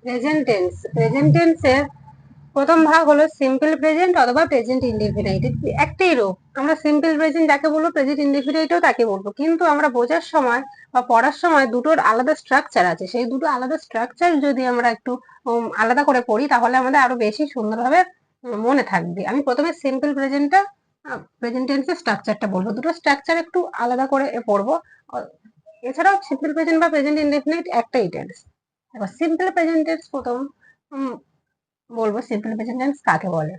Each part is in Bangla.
প্রেজেন্ট টেন্সের প্রথম ভাগ হলো সিম্পল প্রেজেন্ট অথবা প্রেজেন্ট ইনডেফিনাইট, একটাই রূপ। আমরা সিম্পল প্রেজেন্ট যাকে বলবো, প্রেজেন্ট ইনডেফিনাইটও তাকে বলবো, কিন্তু আমরা বোঝার সময় বা পড়ার সময় দুটোর আলাদা স্ট্রাকচার আছে। সেই দুটো আলাদা স্ট্রাকচার যদি আমরা একটু আলাদা করে পড়ি, তাহলে আমাদের আরো বেশি সুন্দরভাবে মনে থাকবে। আমি প্রথমে সিম্পল প্রেজেন্ট টেন্সের স্ট্রাকচারটা বলবো, দুটো স্ট্রাকচার একটু আলাদা করে পড়বো। এছাড়াও সিম্পল প্রেজেন্ট বা প্রেজেন্ট ইনডেফিনাইট একটাই টেন্স। এবার সিম্পল প্রেজেন্ট টেন্স প্রথম বলবো। সিম্পল প্রেজেন্ট টেন্স কাকে বলে?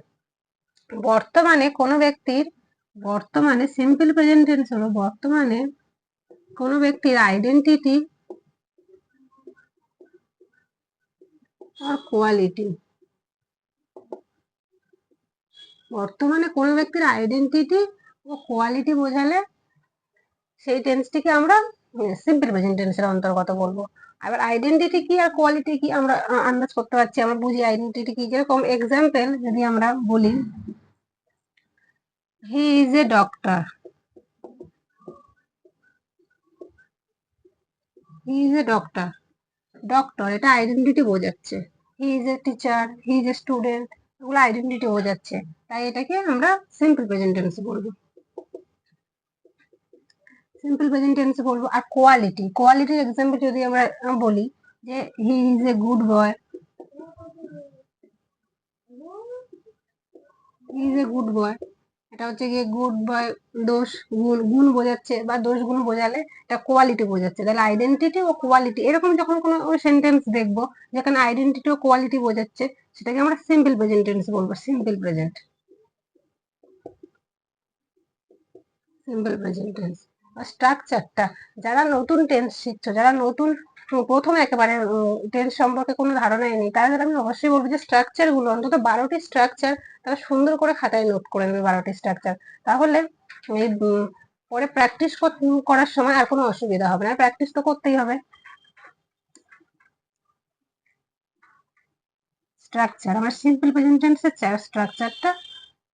বর্তমানে সিম্পল প্রেজেন্ট টেন্স হলো বর্তমানে কোনো ব্যক্তির আইডেন্টিটি আর কোয়ালিটি। বর্তমানে কোনো ব্যক্তির আইডেন্টিটি ও কোয়ালিটি বোঝালে সেই টেন্সটিকে আমরা সিম্পল প্রেজেন্ট টেন্সের অন্তর্গত বলবো। আবার আইডেন্টিটি কি আর কোয়ালিটি কি আমরা আন্দাজ করতে পারছি, আমরা বুঝি আইডেন্টিটি কি। যেরকম এক্সাম্পল যদি আমরা বলি, he is a doctor. He is a doctor, doctor এটা আইডেন্টিটি বোঝাচ্ছে। He is a teacher, he is a student, এগুলো আইডেন্টিটি বোঝাচ্ছে, তাই এটাকে আমরা সিম্পল প্রেজেন্ট টেন্স বলবো। সিম্পল প্রেজেন্ট টেন্স বলবো। আর কোয়ালিটির এক্সাম্পল যদি আমরা বলি যে he is a good boy, he is a good boy, এটা হচ্ছে গিয়ে গুড বয় দোষ গুণ, গুণ বোঝাচ্ছে বা দোষ গুণ বোঝালে এটা কোয়ালিটি বোঝাচ্ছে। তাহলে আইডেন্টিটি ও কোয়ালিটি, এরকম যখন কোনো সেন্টেন্স দেখবো যেখানে আইডেন্টিটি ও কোয়ালিটি বোঝাচ্ছে, সেটাকে আমরা সিম্পল প্রেজেন্ট টেন্স বলবো। Simple present tense. স্ট্রাকচারটা, যারা নতুন টেন্স শিখছো, যারা নতুন প্রথম একেবারে টেন্স সম্পর্কে কোনো ধারণাই নেই, তাদের আমি অবশ্যই বলবো যে স্ট্রাকচার গুলো অন্তত 12টি স্ট্রাকচার তারা সুন্দর করে খাতায় নোট করে নেবে। 12টি স্ট্রাকচার, তাহলে এই পরে প্র্যাকটিস করার সময় আর কোনো অসুবিধা হবে না। প্র্যাকটিস তো করতেই হবে। স্ট্রাকচার, আমার সিম্পল প্রেজেন্ট টেন্সের স্ট্রাকচারটা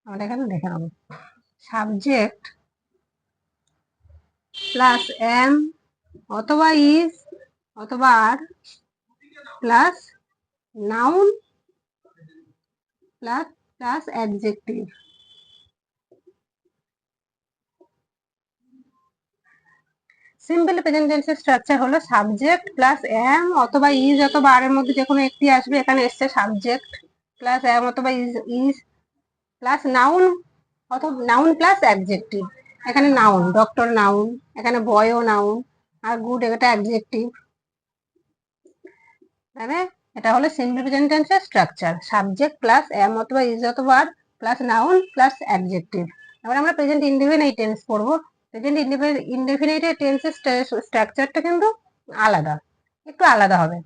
আমরা এখানে দেখে নেবো। সাবজেক্ট প্লাস এম অথবা ইজ অথবা are plus noun plus adjective. Simple present টেন্সের স্ট্রাকচার হলো সাবজেক্ট প্লাস এম অথবা ইজ অথবা আর এর মধ্যে যে কোনো একটি আসবে। এখানে এসছে সাবজেক্ট প্লাস এম অথবা ইজ প্লাস নাউন অথবা নাউন প্লাস অ্যাডজেক্টিভ। এখানে নাউন, ডক্টর নাউন, এখানে বয়ও নাউন, আর গুড এটা অ্যাডজেক্টিভ। তাহলে এটা হলো সিম্পল প্রেজেন্ট টেন্সের স্ট্রাকচার, সাবজেক্ট প্লাস এম অথবা ইজ অথবা are plus noun plus adjective. এবার আমরা প্রেজেন্ট ইনডেফিনাইট টেন্স পড়বো। প্রেজেন্ট ইনডেফিনাইট টেন্সের স্ট্রাকচারটা কিন্তু আলাদা, একটু আলাদা হবে।